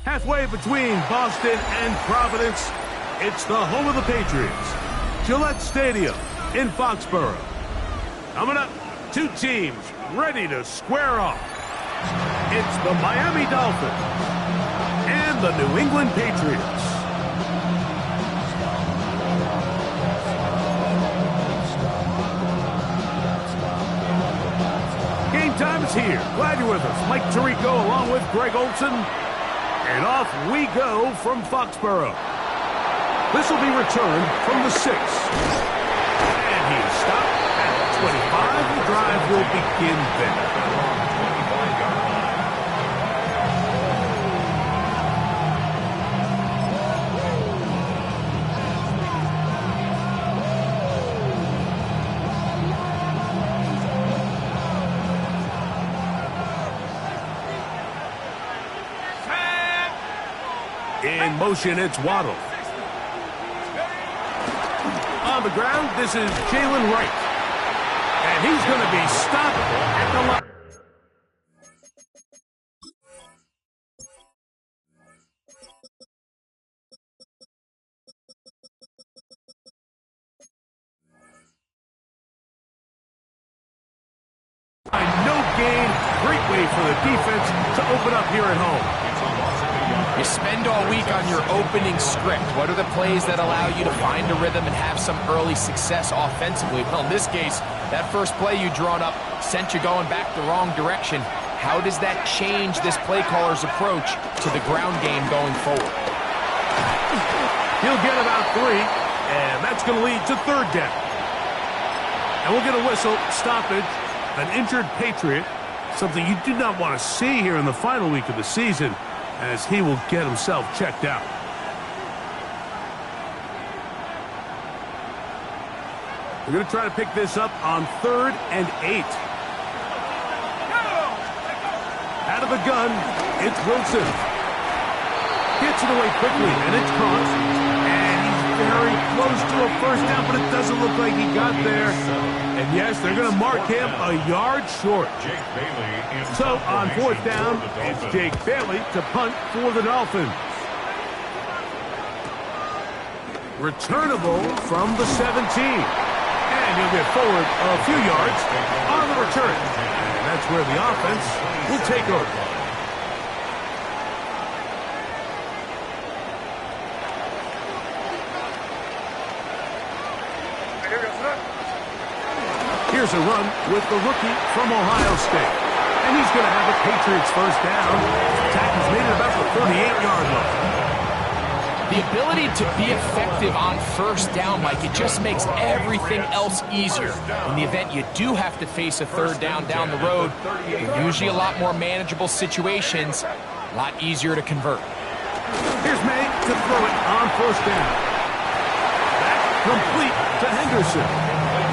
Halfway between Boston and Providence, it's the home of the Patriots, Gillette Stadium in Foxborough. Coming up, two teams ready to square off. It's the Miami Dolphins and the New England Patriots. Game time is here. Glad you're with us. Mike Tirico along with Greg Olson. And off we go from Foxborough. This will be returned from the 6. And he's stopped at 25. The drive will begin then. In motion, it's Waddle. On the ground, this is Jalen Wright. And he's going to be stopped at the line. No gain. Great way for the defense to open up here at home. You spend all week on your opening script. What are the plays that allow you to find a rhythm and have some early success offensively? Well, in this case, that first play you drawn up sent you going back the wrong direction. How does that change this play caller's approach to the ground game going forward? He'll get about 3, and that's going to lead to third down. And we'll get a whistle, stoppage, an injured Patriot, something you do not want to see here in the final week of the season, as he will get himself checked out. We're going to try to pick this up on 3rd and 8. Out of the gun, it's Wilson. Gets it away quickly, and it's caught. And he's very close to a first down, but it doesn't look like he got there. And yes, they're going to mark him a yard short. So on 4th down, it's Jake Bailey to punt for the Dolphins. Returnable from the 17. And he'll get forward a few yards on the return. And that's where the offense will take over. Here's a run with the rookie from Ohio State. And he's going to have the Patriots first down. Attack has made it about the 38-yard line. The ability to be effective on first down, Mike, it just makes everything else easier. In the event you do have to face a third down the road, they're usually a lot more manageable situations, a lot easier to convert. Here's May to throw it on first down. Back complete to Henderson.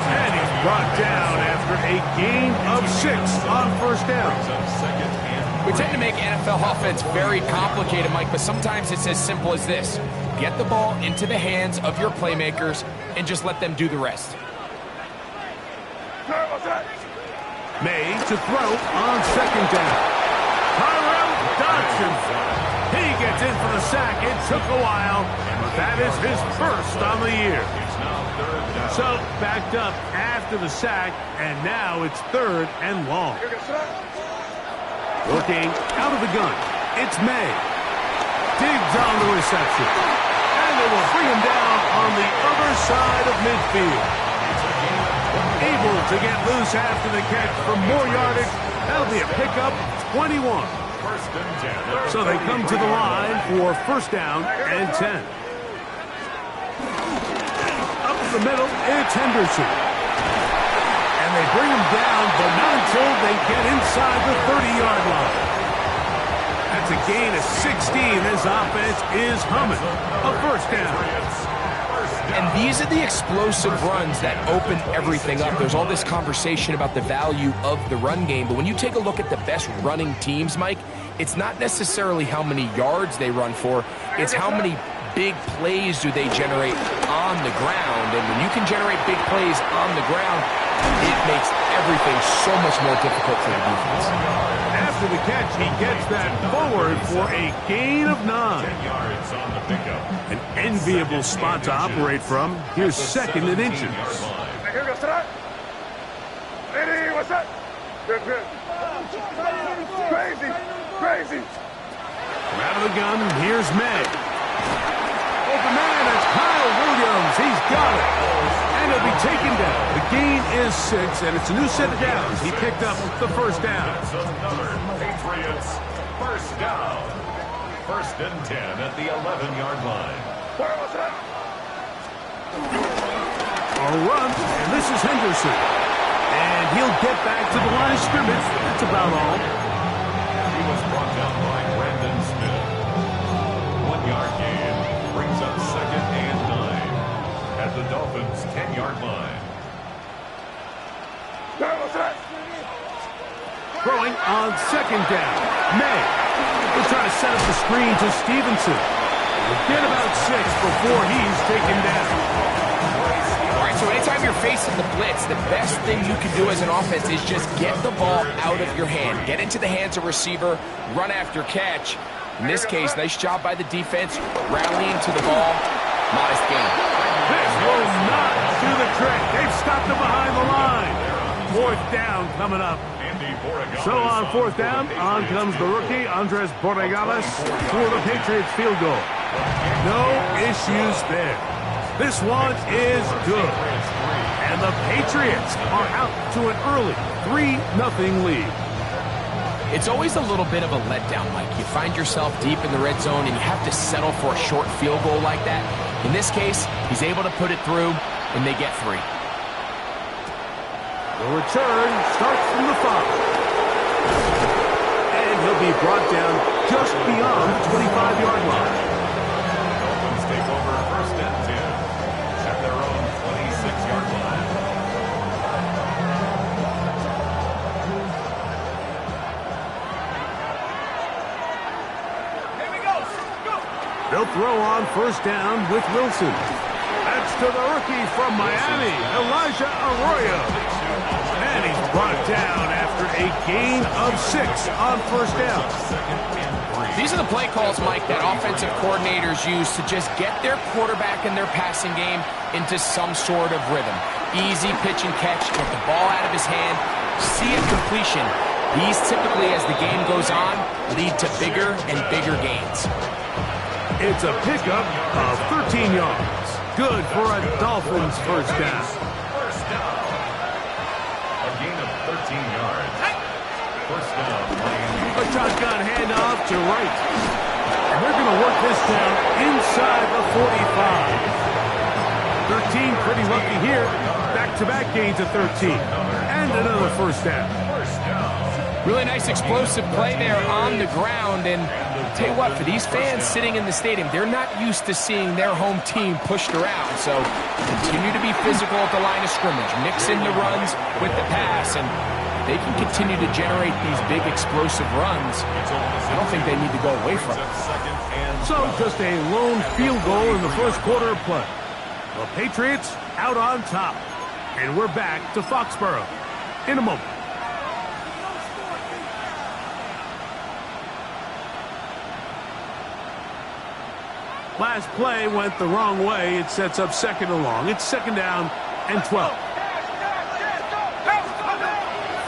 And he's brought down after a gain of 6 on first down. We tend to make NFL offense very complicated, Mike, but sometimes it's as simple as this. Get the ball into the hands of your playmakers and just let them do the rest. May to throw on 2nd down. Tyrell Dodson. He gets in for the sack. It took a while, but that is his first on the year. So backed up after the sack, and now it's 3rd and long. Working out of the gun, it's May. Digs on the reception. And they will bring him down on the other side of midfield. Able to get loose after the catch for more yardage. That'll be a pickup, 21. So they come to the line for first down and 10. Up the middle, it's Henderson. And they bring him down, but not until they get inside the 30-yard line. That's a gain of 16. This offense is humming. A first down. And these are the explosive runs that open everything up. There's all this conversation about the value of the run game, but when you take a look at the best running teams, Mike, it's not necessarily how many yards they run for, it's how many big plays do they generate on the ground. And when you can generate big plays on the ground, it makes everything so much more difficult for the defense. After the catch, he gets that forward for a gain of 9. An enviable spot to operate from. Here's second and inches. Ready, what's up? Good. Crazy. Out of the gun, here's May. Open man, that's Kyle Williams. He's got it. And he'll be taken down. The gain is 6, and it's a new set of downs. He picked up the first down. Patriots, first down. First and 10 at the 11-yard line. A run, and this is Henderson. And he'll get back to the line of scrimmage. That's about all. He was brought down by Brandon Smith. 1-yard gain brings up second and 9 at the Dolphins' 10-yard line. Throwing on second down. May. He'll try to set up the screen to Stevenson. He'll get about 6 before he's taken down. So anytime you're facing the blitz, the best thing you can do as an offense is just get the ball out of your hand. Get into the hands of receiver, run after catch. In this case, nice job by the defense, rallying to the ball. Modest gain. This will not do the trick. They've stopped him behind the line. Fourth down coming up. So on fourth down, on comes the rookie, Andres Borregales, for the Patriots field goal. No issues there. This one is good. And the Patriots are out to an early 3-0 lead. It's always a little bit of a letdown, Mike. You find yourself deep in the red zone and you have to settle for a short field goal like that. In this case, he's able to put it through, and they get 3. The return starts from the 5. And he'll be brought down just beyond the 25-yard line. Dolphins take over first and 10 at their own 26-yard line. They'll throw on first down with Wilson. That's to the rookie from Miami, Elijah Arroyo. And he's brought down after a gain of 6 on first down. These are the play calls, Mike, that offensive coordinators use to just get their quarterback and their passing game into some sort of rhythm. Easy pitch and catch, get the ball out of his hand, see a completion. These typically, as the game goes on, lead to bigger and bigger gains. It's a pickup of 13 yards. Good for a Dolphins first down. First down. A gain of 13 yards. First down, Miami. A shotgun handoff to right. And they're going to work this down inside the 45. 13 pretty lucky here. Back-to-back gains of 13. And another first down. Really nice explosive play there on the ground. And I'll tell you what, for these fans sitting in the stadium, they're not used to seeing their home team pushed around. So continue to be physical at the line of scrimmage. Mix in the runs with the pass, and they can continue to generate these big explosive runs. I don't think they need to go away from it. So just a lone field goal in the first quarter of play. The Patriots out on top. And we're back to Foxborough in a moment. Last play went the wrong way. It sets up second and long. It's second down and 12.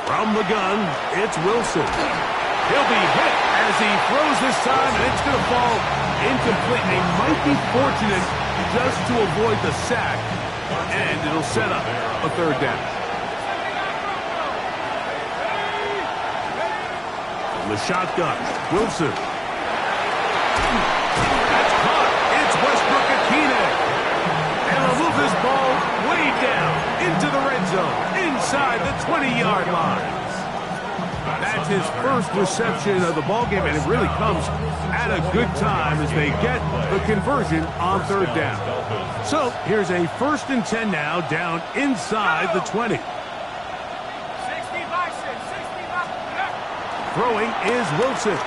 From the gun, it's Wilson. He'll be hit as he throws this time, and it's going to fall incomplete. They might be fortunate just to avoid the sack, and it'll set up a third down. From the shotgun, Wilson. That's caught. It's Westbrook-Akine. And they'll move this ball way down into the red zone, inside the 20-yard line. That's his first reception of the ballgame, and it really comes at a good time as they get the conversion on third down. So here's a 1st and 10 now, down inside the 20. Throwing is Wilson.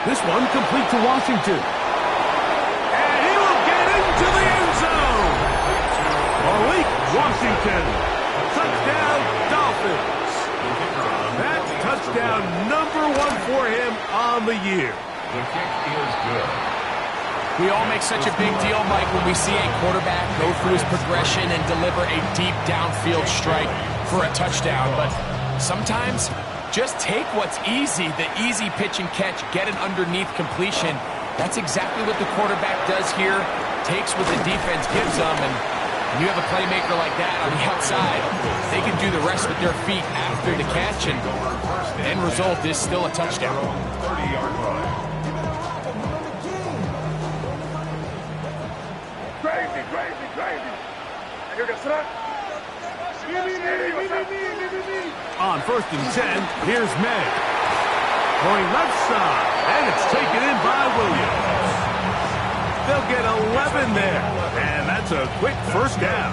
This one complete to Washington. And he will get into the end zone. Malik Washington touchdown, #1 for him on the year. The kick is good. We all make such a big deal, Mike, when we see a quarterback go through his progression and deliver a deep downfield strike for a touchdown. But sometimes, just take what's easy, the easy pitch and catch, get an underneath completion. That's exactly what the quarterback does here. Takes what the defense gives them, and when you have a playmaker like that on the outside, they can do the rest with their feet after the catch, and the end result is still a touchdown. 30-yard line. Crazy, crazy, crazy. Here goes Srek. On 1st and 10, here's May. Going left side, and it's taken in by Williams. They'll get 11 there, and that's a quick first down.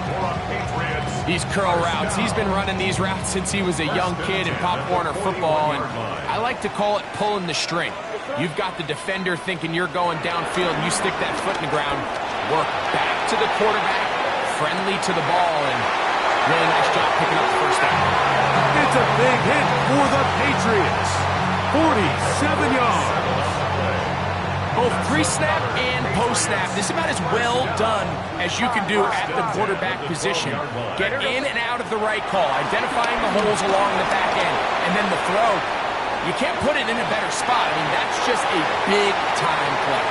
These curl routes, he's been running these routes since he was a young kid in Pop Warner football, and I like to call it pulling the string. You've got the defender thinking you're going downfield, and you stick that foot in the ground, work back to the quarterback, friendly to the ball, and really nice job picking up the first down. It's a big hit for the Patriots. 47 yards. Both pre-snap and post-snap, this is about as well done as you can do at the quarterback position. Get in and out of the right call, identifying the holes along the back end, and then the throw. You can't put it in a better spot. I mean, that's just a big-time play.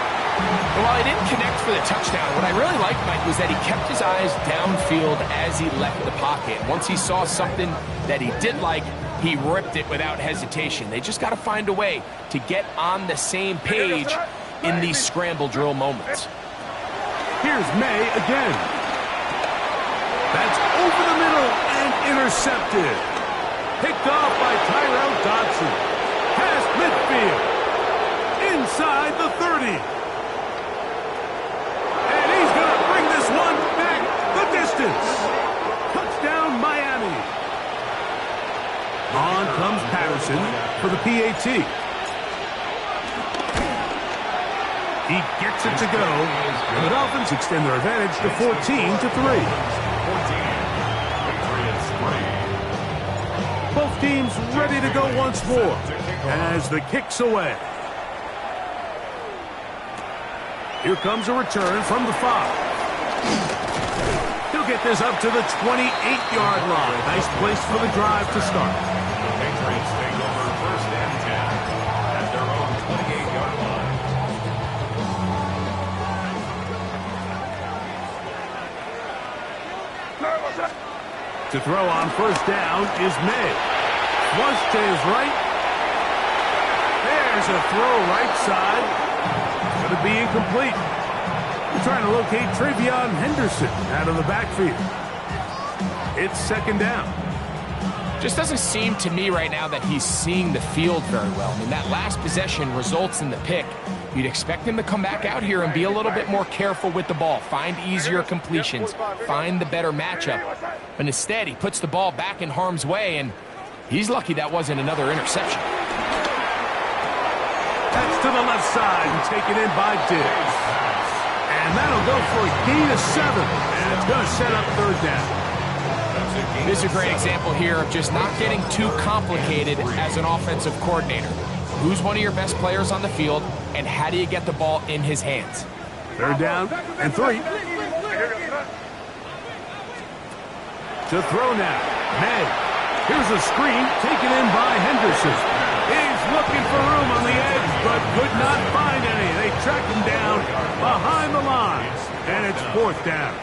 And while he didn't connect for the touchdown, what I really liked, Mike, was that he kept his eyes downfield as he left the pocket. Once he saw something that he did like, he ripped it without hesitation. They just got to find a way to get on the same page in these scramble drill moments. Here's May again. That's over the middle and intercepted. Picked off by Tyrell Dodson. Past midfield. Inside the 30. And he's going to bring this one back the distance. Touchdown, Miami. On comes Patterson for the PAT. He gets it to go. And the Dolphins extend their advantage to 14-3. Both teams ready to go once more as the kick's away. Here comes a return from the 5. He'll get this up to the 28-yard line. Nice place for the drive to start. The Patriots take over 1st and 10 at their own 28-yard line. To throw on 1st down is May. Flush to his right. There's a throw right side. Going to be incomplete. We're trying to locate Travion Henderson out of the backfield. It's 2nd down. Just doesn't seem to me right now that he's seeing the field very well. I mean, that last possession results in the pick. You'd expect him to come back out here and be a little bit more careful with the ball, find easier completions, find the better matchup. But instead, he puts the ball back in harm's way, and he's lucky that wasn't another interception. That's to the left side and taken in by Diggs. And that'll go for a gain of 7. And it's going to set up 3rd down. This is a great example here of just not getting too complicated as an offensive coordinator. Who's one of your best players on the field, and how do you get the ball in his hands? 3rd down and 3. To throw now. May. Here's a screen taken in by Henderson. He's looking for room on the edge, but could not find any. They track him down behind the line, and it's 4th down.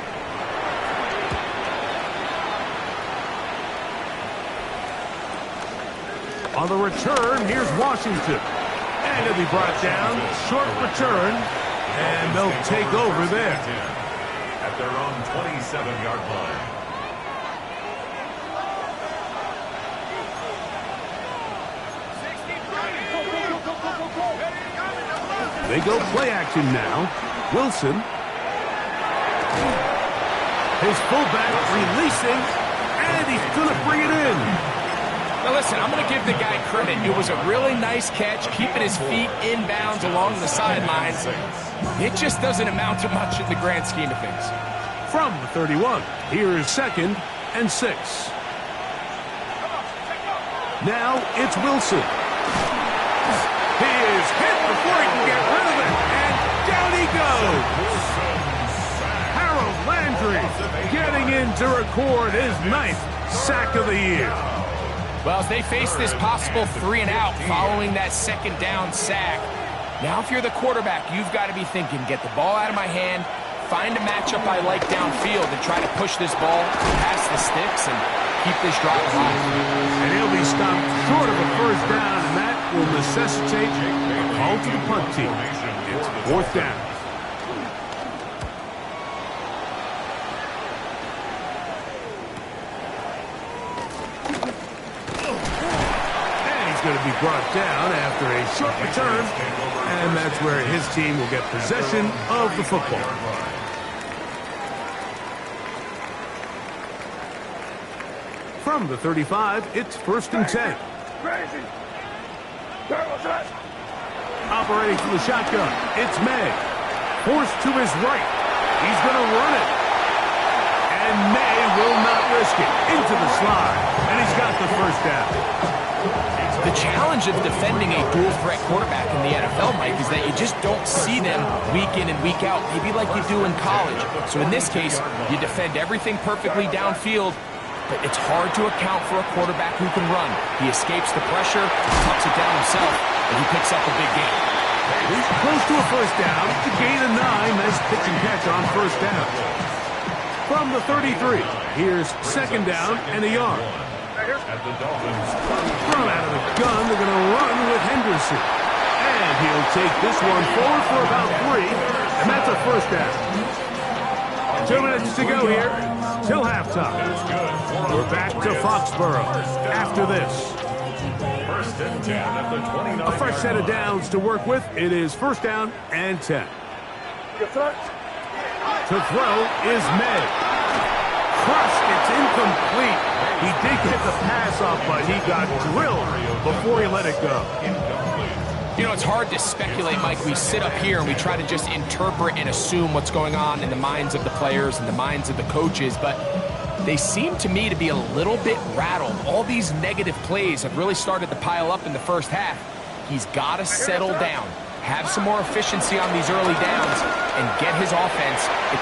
On the return, here's Washington. And he'll be brought down. Short return. And they'll take over there. At their own 27-yard line. They go play action now. Wilson. His fullback releasing. And he's going to bring it in. Now listen, I'm going to give the guy credit. It was a really nice catch, keeping his feet inbounds along the sidelines. It just doesn't amount to much in the grand scheme of things. From the 31, here is 2nd and 6. Now it's Wilson. He is hit before he can get rid of it, and down he goes. Harold Landry getting in to record his 9th sack of the year. Well, as they face this possible 3-and-out following that second down sack, now if you're the quarterback, you've got to be thinking, get the ball out of my hand, find a matchup I like downfield, and try to push this ball past the sticks and keep this drive alive. And he'll be stopped short of a first down, and that will necessitate a call to the punt team. It's 4th down. Going to be brought down after a short return, and that's where his team will get possession of the football. From the 35, it's 1st and 10. Crazy. What's that? Operating from the shotgun, it's May. Forced to his right. He's going to run it. And May will not risk it. Into the slide. And he's got the first down. The challenge of defending a dual-threat quarterback in the NFL, Mike, is that you just don't see them week in and week out, maybe like you do in college. So in this case, you defend everything perfectly downfield, but it's hard to account for a quarterback who can run. He escapes the pressure, tucks it down himself, and he picks up a big gain. He's close to a first down. To gain a 9, nice pitch and catch on first down. From the 33, here's 2nd down and a yard. At the Dolphins. From out of the gun, they're going to run with Henderson. And he'll take this one forward for about 3, and that's a first down. 2 minutes to go here till halftime. We're back to Foxborough after this. 1st and 10 at the 29. A fresh set of downs to work with. It is 1st down and 10. To throw is May. Crushed, it's incomplete. He did get the pass off, but he got drilled before he let it go. You know, it's hard to speculate, Mike. We sit up here and we try to just interpret and assume what's going on in the minds of the players and the minds of the coaches, but they seem to me to be a little bit rattled. All these negative plays have really started to pile up in the first half. He's got to settle down, have some more efficiency on these early downs, and get his offense. And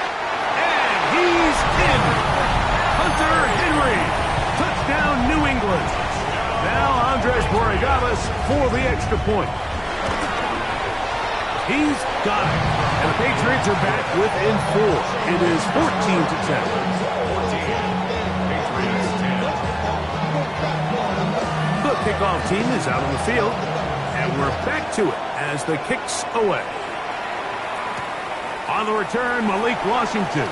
he's in. Hunter Henry. Touchdown, New England. Now Andres Borregales for the extra point. He's got it. And the Patriots are back within 4. It is 14 to 10. 14. Patriots 10. The kickoff team is out on the field. And we're back to it as the kick's away. On the return, Malik Washington.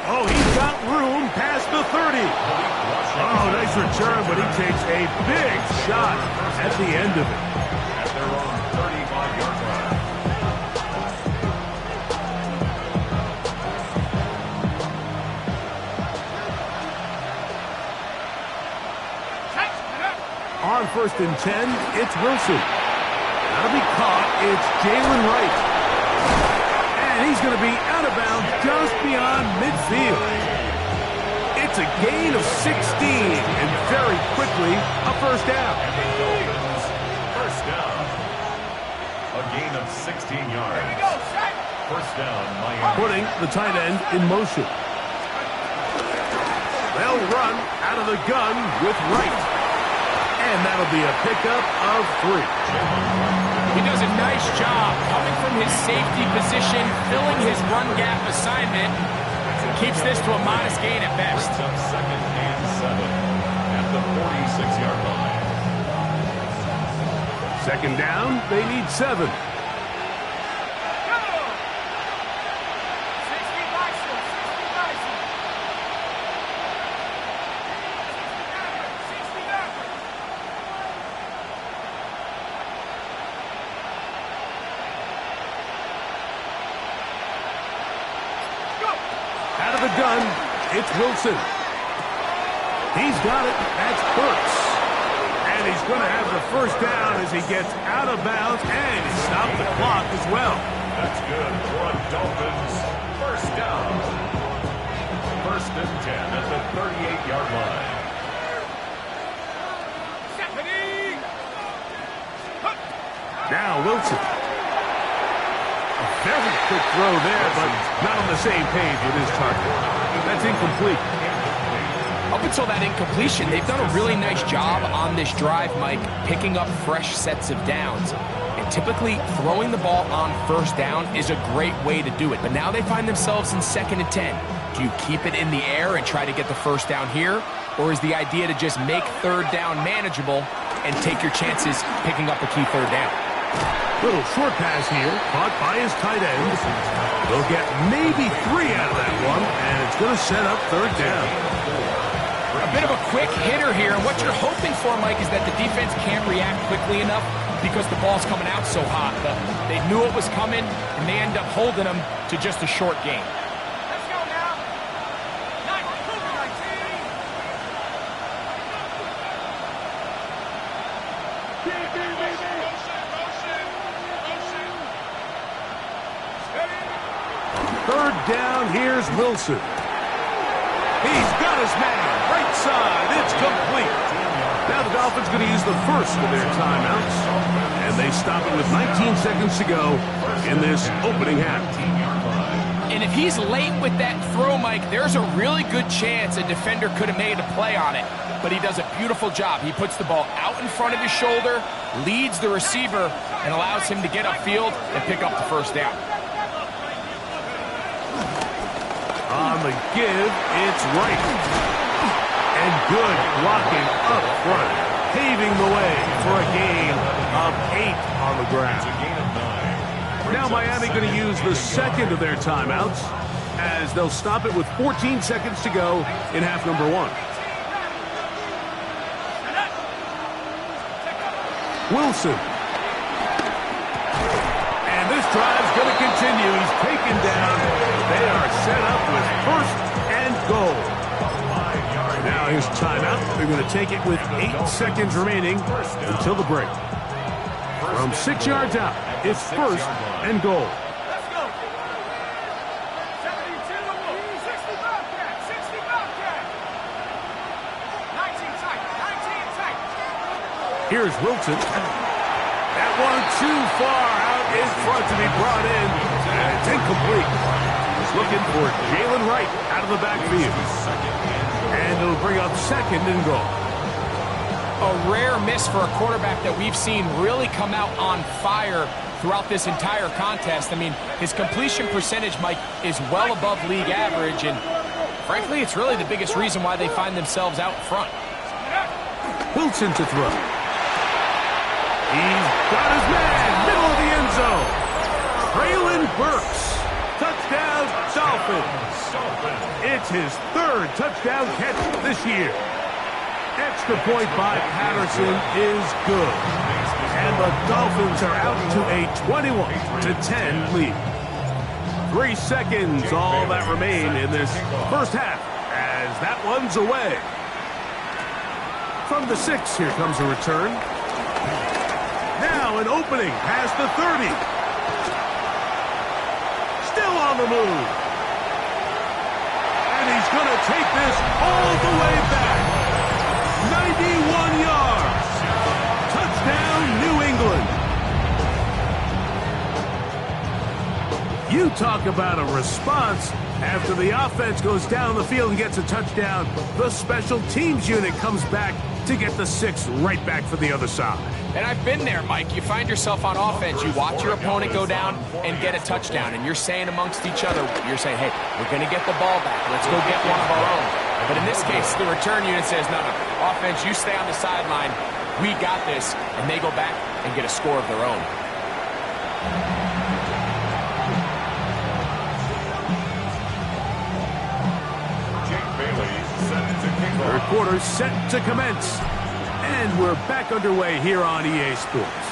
Oh, he's got room past the 30. Oh, nice return, but he takes a big shot at the end of it. At their own 35-yard line. On 1st and 10, it's Wilson. That'll be caught. It's Jalen Wright. And he's going to be out of bounds just beyond midfield. It's a gain of 16, and very quickly, a first down. First down. A gain of 16 yards. First down, Miami. Putting the tight end in motion. They'll run out of the gun with Wright. And that'll be a pickup of 3. He does a nice job coming from his safety position, filling his run gap assignment. Keeps this to a modest gain at best. 2nd and 7 at the 46-yard line. 2nd down, they need 7. Out of the gun, it's Wilson. He's got it. That's Burks. And he's going to have the first down as he gets out of bounds, and he stopped the clock as well. That's good for a Dolphins first down. 1st and 10 at the 38-yard line. Now Wilson. A very quick throw there, but not on the same page with his target. That's incomplete. Up until that incompletion, they've done a really nice job on this drive, Mike, picking up fresh sets of downs. And typically, throwing the ball on first down is a great way to do it. But now they find themselves in 2nd and 10. Do you keep it in the air and try to get the first down here? Or is the idea to just make 3rd down manageable and take your chances picking up a key 3rd down? Little short pass here, caught by his tight end. They'll get maybe 3 out of that one, and it's going to set up 3rd down. A bit of a quick hitter here, and what you're hoping for, Mike, is that the defense can't react quickly enough because the ball's coming out so hot. They knew it was coming, and they end up holding them to just a short game. Let's go now. 3rd down, here's Wilson. He's got his man, right side, it's complete. Now the Dolphins going to use the first of their timeouts, and they stop it with 19 seconds to go in this opening half. And if he's late with that throw, Mike, there's a really good chance a defender could have made a play on it. But he does a beautiful job. He puts the ball out in front of his shoulder, leads the receiver, and allows him to get upfield and pick up the first down. On the give, it's right. And good blocking up front, paving the way for a gain of 8 on the ground. Now Miami going to use the second of their timeouts as they'll stop it with 14 seconds to go in half number 1. Wilson. And this drive's going to continue. He's taken down. They are set up with 1st and goal. Now here's timeout. They're going to take it with 8 seconds remaining until the break. From 6 yards out, it's 1st and goal. Let's go. 72, 60 Bobcat, 60 Bobcat. 19 tight, 19 tight. Here's Wilson. That one too far out in front to be brought in, and it's incomplete. He's looking for Jalen Wright out of the backfield. And it'll bring up 2nd and goal. A rare miss for a quarterback that we've seen really come out on fire throughout this entire contest. I mean, his completion percentage, Mike, is well above league average, and frankly, it's really the biggest reason why they find themselves out front. Wilson to throw. He's got his man, middle of the end zone. Traylon Burks. Touchdown, Dolphins. It's his 3rd touchdown catch this year. Extra point by Patterson is good. And the Dolphins are out to a 21-10 lead. 3 seconds, all that remain in this first half as that one's away. From the 6, here comes a return. Now an opening past the 30. Still on the move. And he's going to take this all the way back. 91 yards. Touchdown, New England. You talk about a response. After the offense goes down the field and gets a touchdown, the special teams unit comes back to get the 6 right back for the other side. And I've been there, Mike. You find yourself on offense, you watch your opponent go down and get a touchdown, and you're saying amongst each other, you're saying, hey, we're going to get the ball back. Let's go get one of our own. But in this case, the return unit says, no, offense, you stay on the sideline. We got this. And they go back and get a score of their own. Third quarter set to commence. And we're back underway here on EA Sports.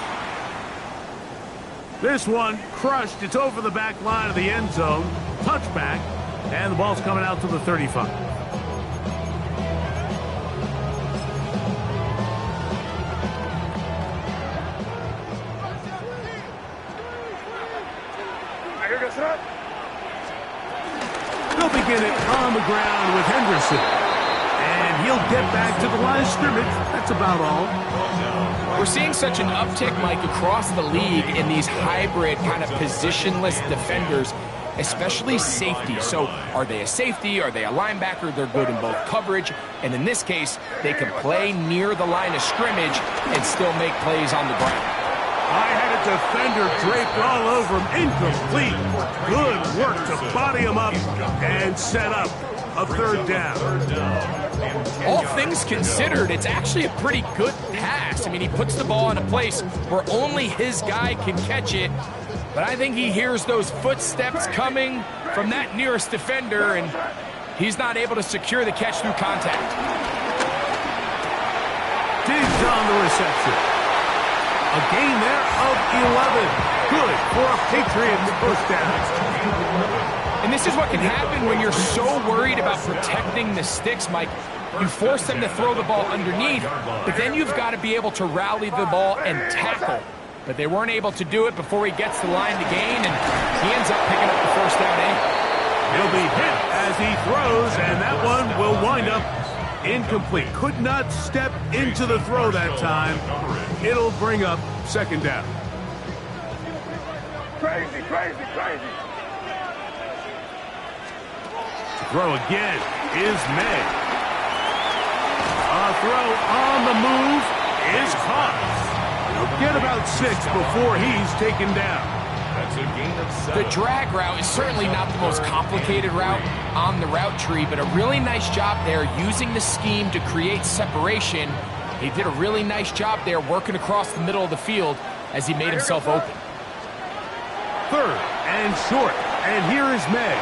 This one crushed. It's over the back line of the end zone. Touchback. And the ball's coming out to the 35. They'll begin it on the ground with Henderson. And he'll get back to the line of scrimmage. That's about all. We're seeing such an uptick, Mike, across the league in these hybrid kind of positionless defenders, especially safety. So are they a safety? Are they a linebacker? They're good in both coverage. And in this case, they can play near the line of scrimmage and still make plays on the ground. I had a defender draped all over him. Incomplete. Good work to body him up and set up a third down. All things considered, it's actually a pretty good pass. I mean, he puts the ball in a place where only his guy can catch it. But I think he hears those footsteps coming from that nearest defender, and he's not able to secure the catch through contact. Diggs on the reception. A gain there of 11. Good for a Patriots first down. And this is what can happen when you're so worried about protecting the sticks, Mike. You force them to throw the ball underneath, but then you've got to be able to rally the ball and tackle. But they weren't able to do it before he gets the line to gain, and he ends up picking up the first down anyway. He'll be hit as he throws, and that one will wind up incomplete. Could not step into the throw that time. It'll bring up second down. Crazy, crazy, crazy. To throw again is May. A throw on the move is caught. He'll get about 6 before he's taken down. That's a gain of 7. The drag route is certainly not the most complicated route on the route tree, but a really nice job there using the scheme to create separation. He did a really nice job there working across the middle of the field as he made himself open. Third and short, and here is May.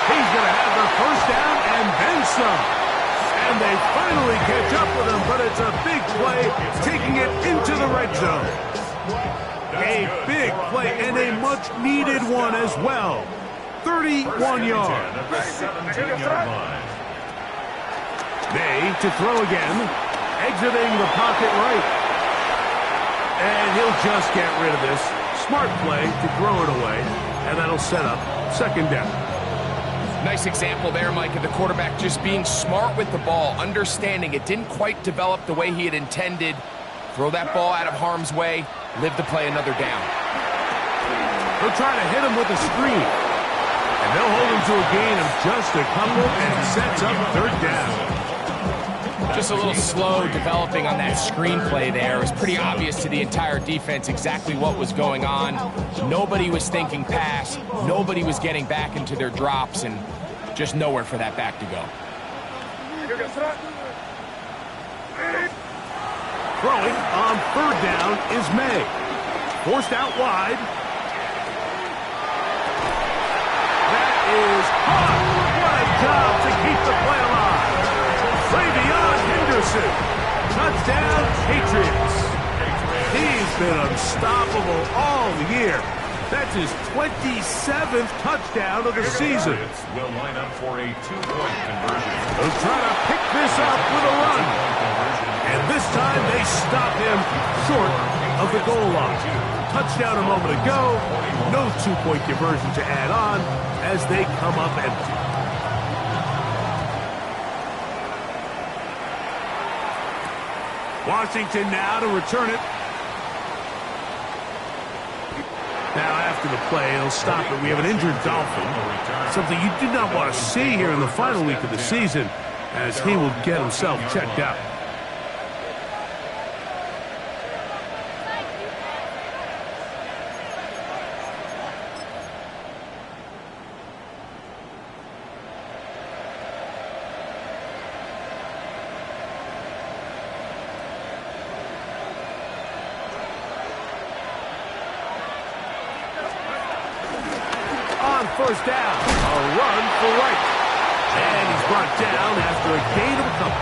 He's going to have the first down and then some. And they finally catch up with him, but it's a big play, taking it into the red zone. A big play and a much-needed one as well. 31 yards. May to throw again, exiting the pocket right. And he'll just get rid of this. Smart play to throw it away, and that'll set up second down. Nice example there, Mike, of the quarterback just being smart with the ball, understanding it didn't quite develop the way he had intended. Throw that ball out of harm's way, live to play another down. They'll try to hit him with a screen. And they'll hold him to a gain of just a couple, and it sets up third down. Just a little slow developing on that screenplay there. It was pretty obvious to the entire defense exactly what was going on. Nobody was thinking pass. Nobody was getting back into their drops, and just nowhere for that back to go. Throwing on third down is May. Forced out wide. That is caught. What a job to keep the play alive. Travion Henderson. Touchdown, Patriots. He's been unstoppable all year. That's his 27th touchdown of the season. Will line up for a 2-point conversion. They'll try to pick this up with a run. And this time they stop him short of the goal line. Touchdown a moment ago. No 2-point conversion to add on as they come up empty. Washington now to return it. Now after the play, he'll stop it. We have an injured Dolphin. Something you did not want to see here in the final week of the season, as he will get himself checked out. First down, a run for right. And he's brought down after a gain of a couple.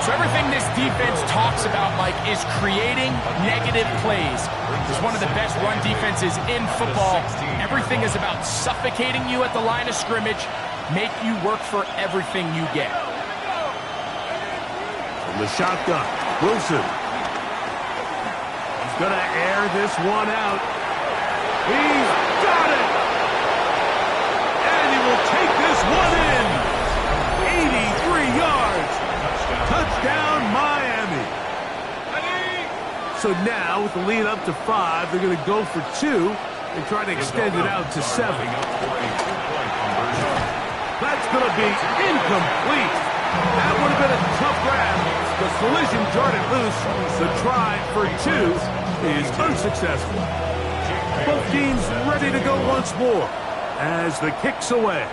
So everything this defense talks about, Mike, is creating negative plays. It's one of the best run defenses in football. Everything is about suffocating you at the line of scrimmage, make you work for everything you get. From the shotgun, Wilson. He's going to air this one out. He's got it! Will take this one in. 83 yards. Touchdown, Miami. So now, with the lead up to 5, they're going to go for 2 and try to extend it out to 7. That's going to be incomplete. That would have been a tough grab. The collision jarred it loose. The try for 2 is unsuccessful. Both teams ready to go once more as the kick's away.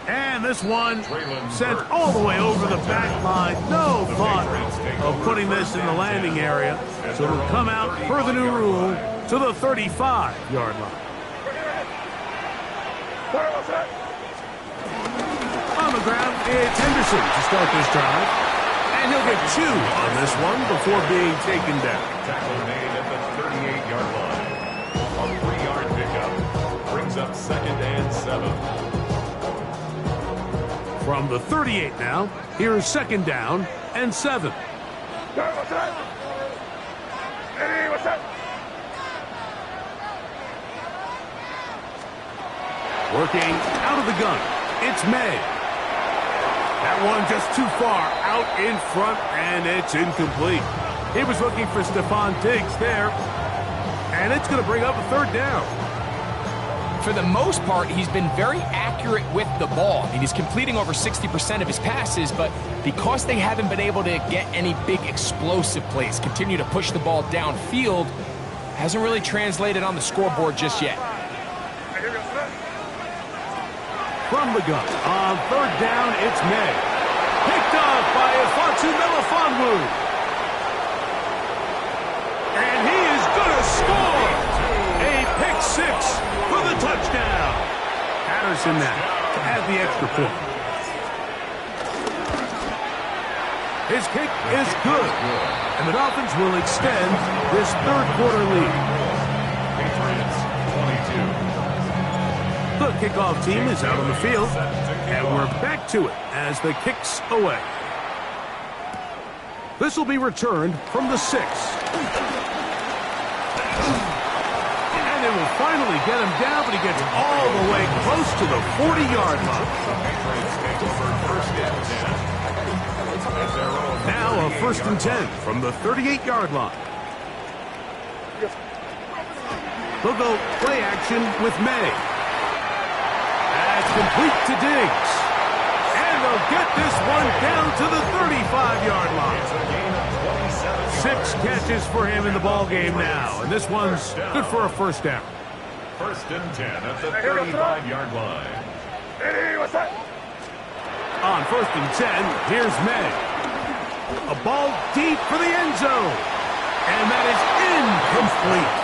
And this one sent all the way over the back line. No thought of putting this in the landing area. So it'll come out per the new rule to the 35-yard line. On the ground, it's Henderson to start this drive. And he'll get 2 on this one before being taken down. Tackle made at the 38-yard line. A 3-yard pickup brings up 2nd and 7. From the 38 now, here's 2nd down and 7. Working out of the gun, it's May. That one just too far out in front, and it's incomplete. He was looking for Stephon Diggs there, and it's going to bring up a 3rd down. For the most part, he's been very accurate with the ball. I mean, he's completing over 60% of his passes, but because they haven't been able to get any big explosive plays, continue to push the ball downfield, hasn't really translated on the scoreboard just yet. From the gun, on 3rd down, it's May. Picked off by Ifotu Melifonwu. And he is going to score! A pick 6 for the touchdown. Patterson now to add the extra point. His kick is good. And the Dolphins will extend this 3rd quarter lead. Patriots 22. The kickoff team is out on the field, and we're back to it as the kick's away. This will be returned from the 6. And it will finally get him down, but he gets all the way close to the 40-yard line. Now a 1st and 10 from the 38-yard line. They'll go play action with May. That's complete to Diggs. And they'll get this one down to the 35-yard line. 6 catches for him in the ballgame now. And this one's good for a 1st down. 1st and 10 at the 35-yard line. On 1st and 10, here's May. A ball deep for the end zone. And that is incomplete.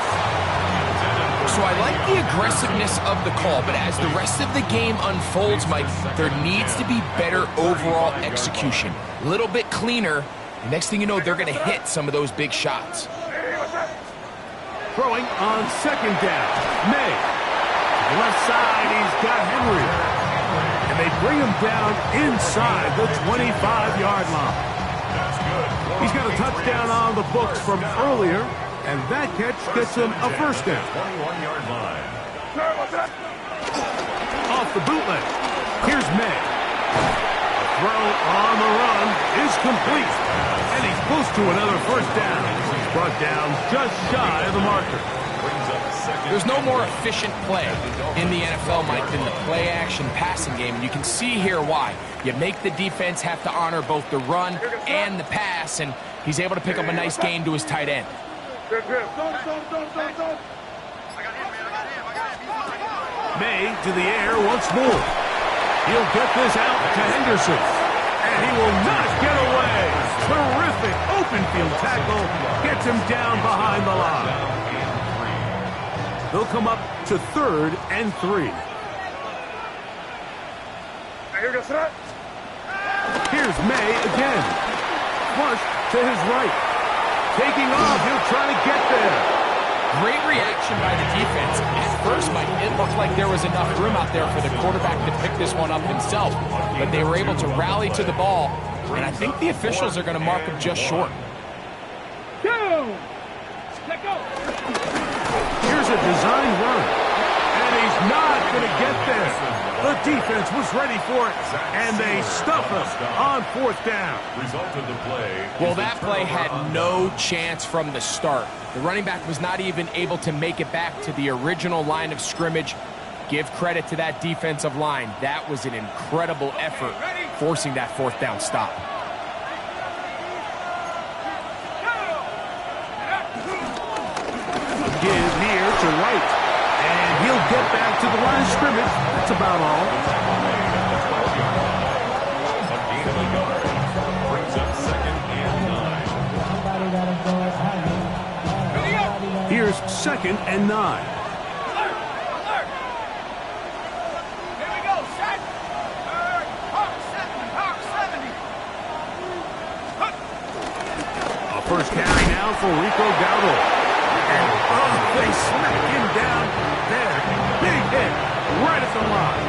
So I like the aggressiveness of the call, but as the rest of the game unfolds, Mike, there needs to be better overall execution. A little bit cleaner. Next thing you know, they're going to hit some of those big shots. Throwing on 2nd down. May. Left side, he's got Henry. And they bring him down inside the 25-yard line. He's got a touchdown on the books from earlier. And that catch gets him a 1st down. 21-yard line. Off the bootleg. Here's May. The throw on the run is complete. And he's close to another 1st down. He's brought down just shy of the marker. There's no more efficient play in the NFL, Mike, than the play-action passing game. And you can see here why. You make the defense have to honor both the run and the pass, and he's able to pick up a nice gain to his tight end. May to the air once more. He'll get this out to Henderson. And he will not get away. Terrific open field tackle. Gets him down behind the line. They'll come up to 3rd and 3. Here's May again. Flush to his right. Taking off, he'll try to get there. Great reaction by the defense. At first, Mike, it looked like there was enough room out there for the quarterback to pick this one up himself. But they were able to rally to the ball, and I think the officials are going to mark him just short. Here's a design run. And and he's not going to get there. The defense was ready for it, and they stuff him on 4th down. Result of the play. Well, that play had no chance from the start. The running back was not even able to make it back to the original line of scrimmage. Give credit to that defensive line. That was an incredible effort, forcing that 4th down stop. Give near to right, and he'll get back to the line of scrimmage. That's about all. A gain of a yard. Brings up 2nd and 9. Here's 2nd and 9. First carry now for Rico Dowdle. And they smack him down there. Big hit right at the line.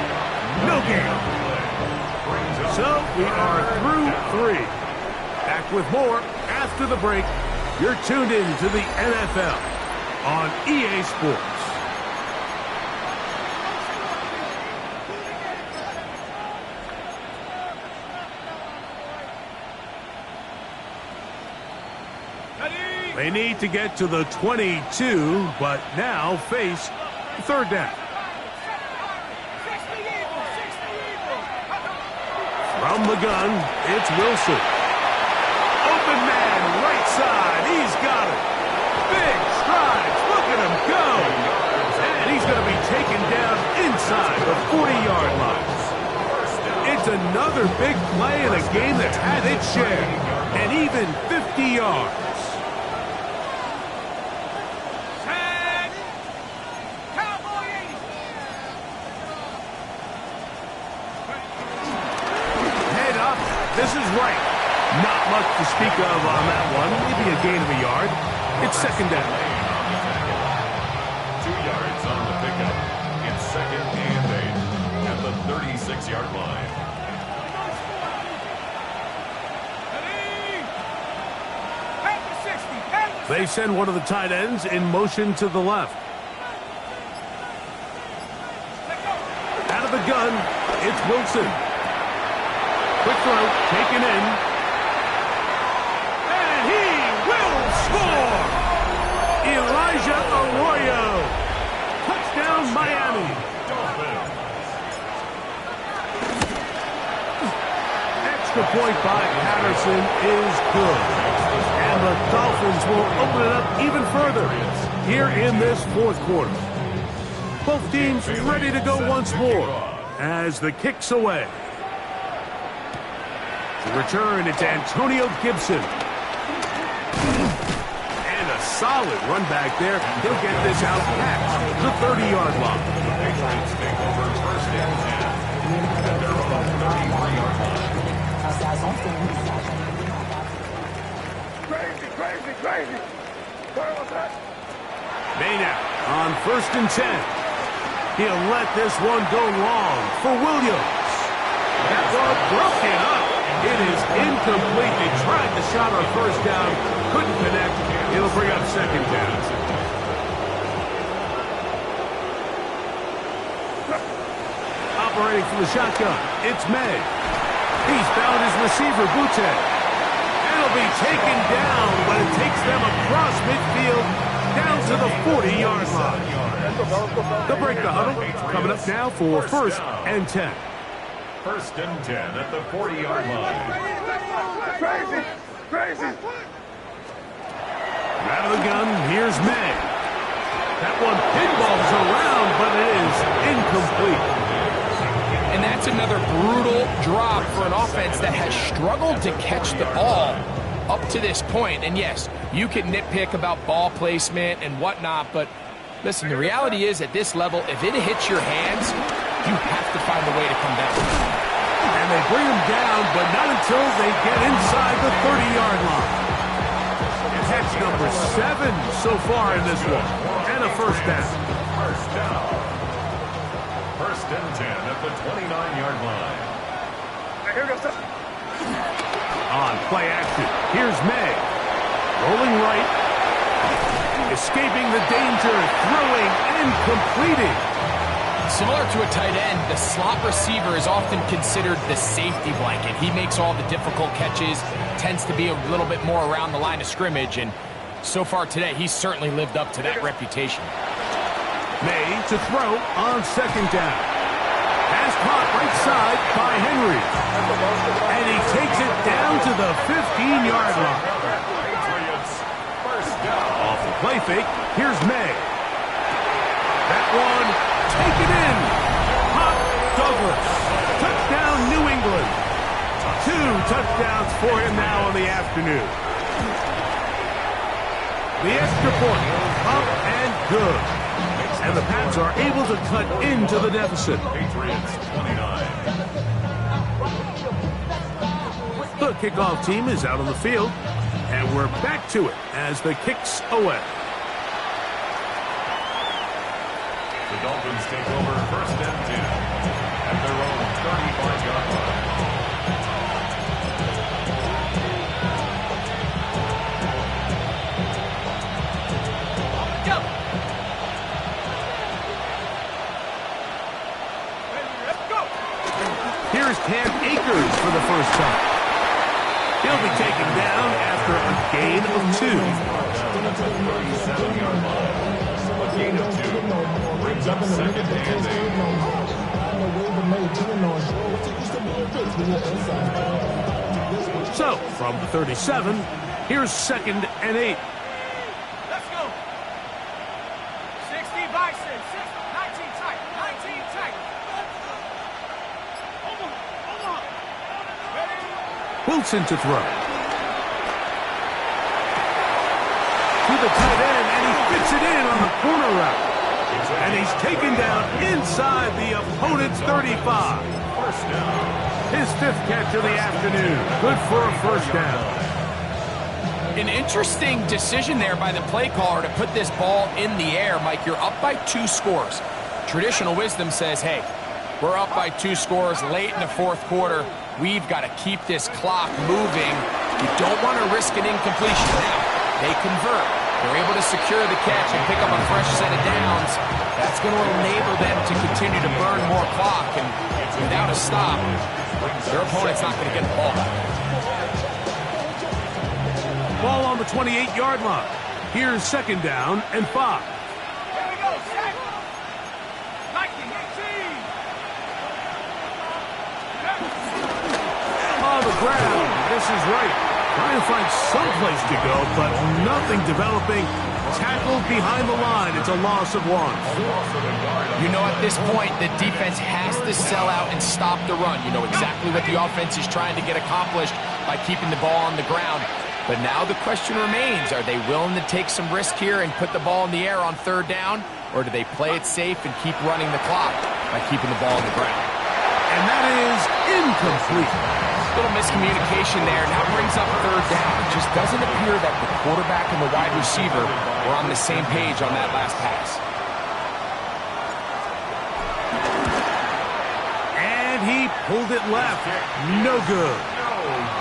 No gain. So we are through 3. Back with more after the break. You're tuned in to the NFL on EA Sports. They need to get to the 22, but now face 3rd down. From the gun, it's Wilson. Open man, right side. He's got it. Big strides. Look at him go. And he's going to be taken down inside the 40-yard line. It's another big play in a game that's had its share. And even 50 yards. This is right. Not much to speak of on that one. Maybe a gain of a yard. It's 2nd down. 2 yards on the pickup. It's 2nd and 8 at the 36-yard line. They send one of the tight ends in motion to the left. Out of the gun, it's Wilson. Quick throw, taken in. And he will score! Elijah Arroyo. Touchdown, Miami. Extra point by Patterson is good. And the Dolphins will open it up even further here in this 4th quarter. Both teams ready to go once more as the kick's away. Return, it's Antonio Gibson. And a solid run back there. He'll get this out past the 30-yard line. The Patriots take over 1st and 10 at their own 33-yard line. Crazy. Maynard on 1st and 10. He'll let this one go long for Williams. That ball broken up. It is incomplete. They tried the shot on 1st down. Couldn't connect. It'll bring up 2nd down. Operating from the shotgun, it's May. He's found his receiver, Butte. It'll be taken down, but it takes them across midfield down to the 40-yard line. They'll break the huddle. Coming up now for 1st and 10. 1st and 10 at the 40-yard line. Crazy. Out of the gun, here's May. That one pinballs around, but it is incomplete. And that's another brutal drop for an offense that has struggled to catch the ball up to this point. And yes, you can nitpick about ball placement and whatnot, but listen, the reality is at this level, if it hits your hands, you have to find a way to come back. And they bring him down, but not until they get inside the 30-yard line. And that's number 7 so far in this one. And a 1st down. 1st and 10 at the 29-yard line. On play action, here's May. Rolling right. Escaping the danger, throwing and completing. Similar to a tight end, the slot receiver is often considered the safety blanket. He makes all the difficult catches, tends to be a little bit more around the line of scrimmage, and so far today, he's certainly lived up to that reputation. May to throw on second down. Pass caught right side by Henry. And he takes it down to the 15-yard line. Off the play fake, here's May. That one, taken in. Pop Douglas. Touchdown, New England. 2 touchdowns for him now on the afternoon. The extra point, up and good. And the Pats are able to cut into the deficit. Patriots 29. The kickoff team is out on the field, and we're back to it as the kick's away. The Dolphins take over first and 10 at their own 35-yard line. Here's Cam Akers for the first time. He'll be taken down after a gain of 2. 37-yard line. A gain of 2 brings up second and 8. So, from the 37, here's second and 8. Let's go. 60 Bison, 19 tight, 19 tight. Wilson to throw. To the tight end, and he fits it in on the corner route. And he's taken down inside the opponent's 35. First down. His 5th catch of the afternoon. Good for a first down. An interesting decision there by the play caller to put this ball in the air. Mike, you're up by 2 scores. Traditional wisdom says, hey, we're up by 2 scores late in the 4th quarter. We've got to keep this clock moving. You don't want to risk an incompletion. Now, they convert. They're able to secure the catch and pick up a fresh set of downs. That's going to enable them to continue to burn more clock. And without a stop, their opponent's not going to get the ball back. Ball on the 28-yard line. Here's second down and 5. Here we go, set. 19, 18. On the ground. This is right. Trying to find some place to go, but nothing developing. Tackled behind the line. It's a loss of 1. You know, at this point, the defense has to sell out and stop the run. You know exactly what the offense is trying to get accomplished by keeping the ball on the ground. But now the question remains, are they willing to take some risk here and put the ball in the air on 3rd down? Or do they play it safe and keep running the clock by keeping the ball on the ground? And that is incomplete. Little miscommunication there. Now brings up 3rd down. It just doesn't appear that the quarterback and the wide receiver were on the same page on that last pass. And he pulled it left. No good.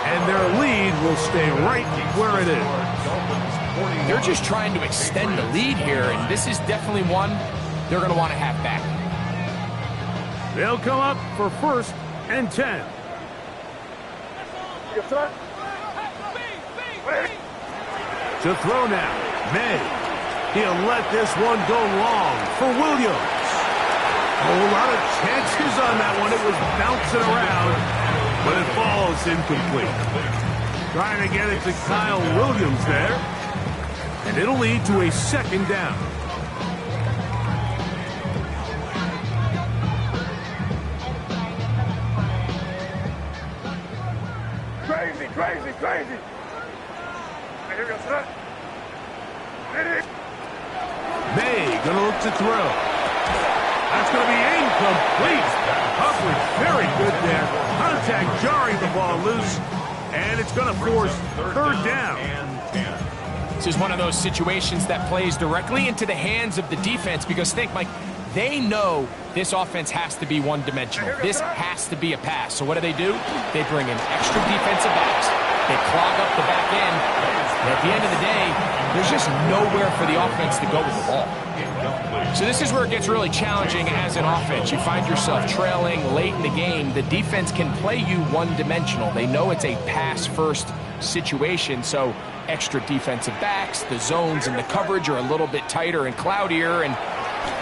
And their lead will stay right where it is. They're just trying to extend the lead here, and this is definitely one they're going to want to have back. They'll come up for 1st and 10. To throw now, May. He'll let this one go long for Williams. A whole lot of chances on that one. It was bouncing around, but it falls incomplete. Trying to get it to Kyle Williams there. And it'll lead to a 2nd down. Crazy. Here goes that. May gonna look to throw. That's gonna be incomplete. Hubbard very good there. Contact jarring the ball loose, and it's gonna force 3rd down. This is one of those situations that plays directly into the hands of the defense because think, Mike, they know this offense has to be one-dimensional. This has to be a pass. So what do? They bring in extra defensive backs. They clog up the back end. At the end of the day, there's just nowhere for the offense to go with the ball. So this is where it gets really challenging as an offense. You find yourself trailing late in the game. The defense can play you one-dimensional. They know it's a pass-first situation, so extra defensive backs, the zones and the coverage are a little bit tighter and cloudier, and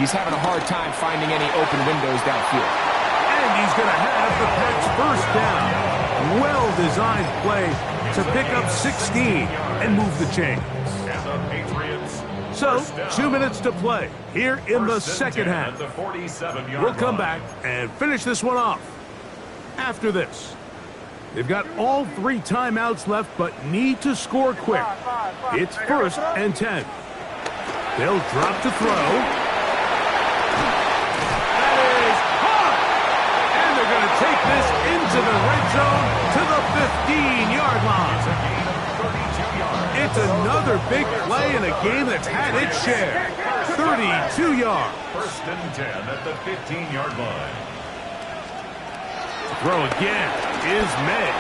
he's having a hard time finding any open windows downfield. And he's going to have the Pats first down. Well-designed play to pick up 16 and move the chains. And the Patriots. So, 2 minutes to play here in the second half. We'll come back and finish this one off after this. They've got all 3 timeouts left, but need to score quick. It's 1st and 10. They'll drop to throw. That is caught! And they're going to take this into the red zone to the 15-yard line. It's another big play in a game that's had its share. 32 yards. 1st and 10 at the 15-yard line. Throw again is May.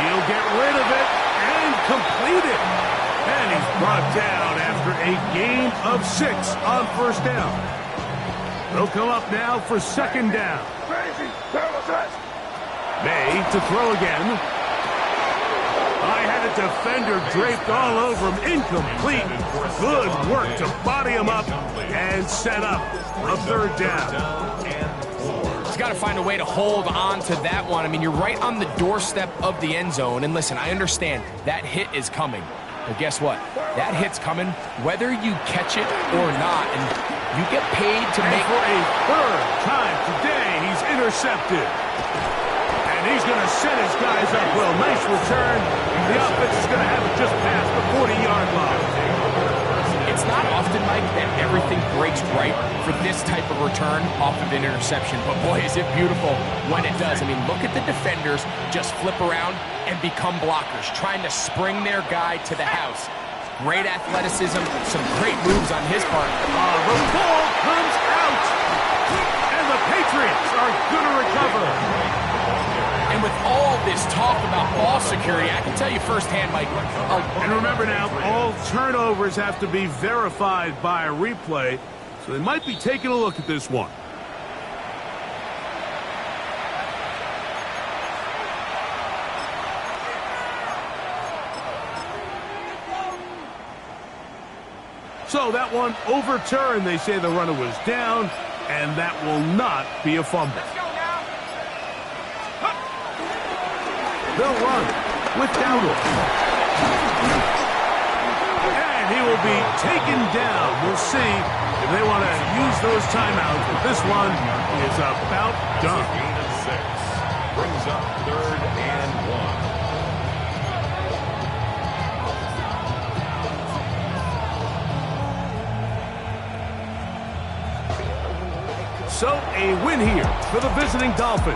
He'll get rid of it and complete it. And he's brought down after a gain of 6 on 1st down. They'll come up now for 2nd down. May to throw again. I had a defender draped all over him. Incomplete. Good work to body him up and set up a 3rd down. He's got to find a way to hold on to that one. I mean, you're right on the doorstep of the end zone. And listen, I understand that hit is coming. But guess what? That hit's coming whether you catch it or not. And you get paid to make... For a 3rd time today, he's intercepted. And he's going to set his guys up well. Nice return. The offense is going to have it just past the 40-yard line. It's not often, Mike, that everything breaks right for this type of return off of an interception. But boy, is it beautiful when it does. I mean, look at the defenders just flip around and become blockers, trying to spring their guy to the house. Great athleticism, some great moves on his part. The ball comes out. And the Patriots are going to recover. And with all this talk about ball security, I can tell you firsthand, Mike. And remember now, all turnovers have to be verified by a replay, so they might be taking a look at this one. So that one overturned. They say the runner was down, and that will not be a fumble. They'll run with Dowdle. And he will be taken down. We'll see if they want to use those timeouts, but this one is about done. Gain of 6. Brings up 3rd and 1. So a win here for the visiting Dolphins.